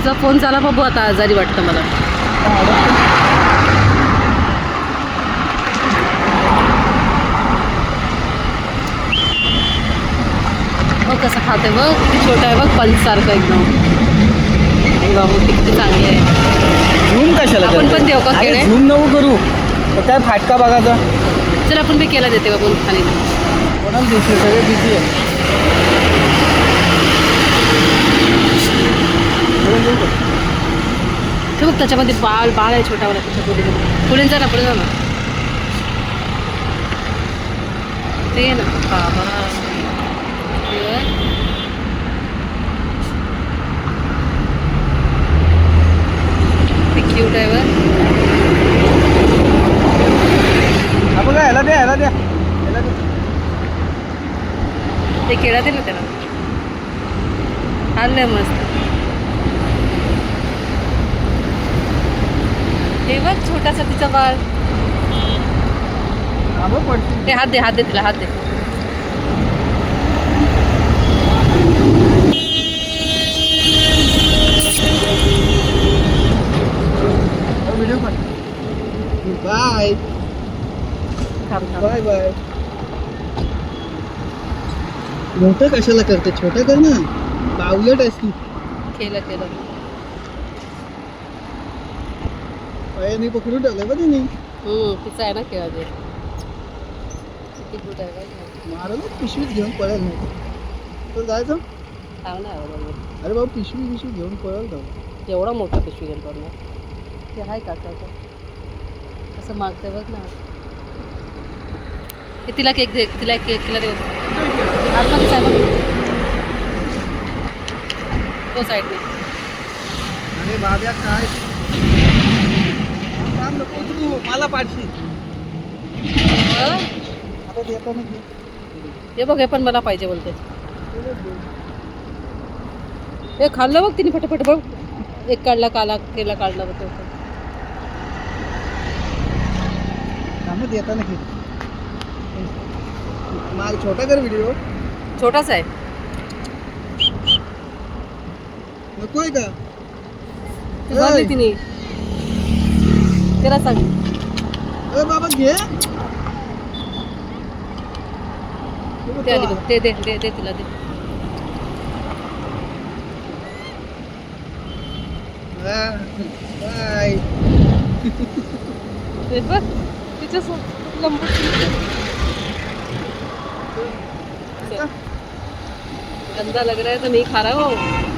तुझा फोन झाला बाबू, आता आजारी वाटतं मला. बघ कसं खाते बघ, किती छोटा आहे बघ, पंचसारखं एकदम. बाबू किती चांगली आहे. झूम कशाला आपण पण देऊ का केळे? झूम नको करू, तर काय फाटका बघायचा. चल आपण बी केला देते बाबू खाली. कोणाला दिसले, सगळे बिझी आहे. ते बघ त्याच्यामध्ये बाळ आहे छोटावाला, त्याच्या पुढे जा ना, पुढे जा ना. ते ना बाबा, ते क्यूट आहे बघ. आपण काय ह्याला द्या. ते केळा दे ना त्याला. आणलंय मस्त. हे बघ छोटासा तिचा बाळ. ते हात दे तिला, हात दे. व्हिडिओ पण. Bye bye bye. मोठं कशाला करते, छोटा कर ना. बावलट आहेस तू. केलं पायाने पकडून ठेवलंय बघ तिने. तिचा आहे ना केळा दे. किती गुड आहे बघ. मारलं पिशवीत घेऊन पळेल नाही तर जायचं. चांगला आहे बरोबर. अरे बाबा पिशवी घेऊन पळेल तर. एवढा मोठा पिशवी घेऊन पडणार. ते आहे का असं मागते बघ ना. हे तिला केक दे, तिला दे. आतमध्ये आहे बघ तो साईडने. अरे बाब्या काय काम नको तू, मला पाठशी. आता देता नाही. हे बघ, हे पण मला पाहिजे बोलते. हे खाल्लं बघ तिने फटाफट बघ. एक काढला, केला काढला बघ. कामं देता नाही. माल छोटा कर व्हिडिओ. छोटाच आहे. नकोय का भरली तिने. त्याला सांग. अरे बाबा घे. ते आली बघ. दे तिला दे. बाय. ते बघ तिच्या लंबू. गंदा लग रहा है तो नहीं खा रहा हो.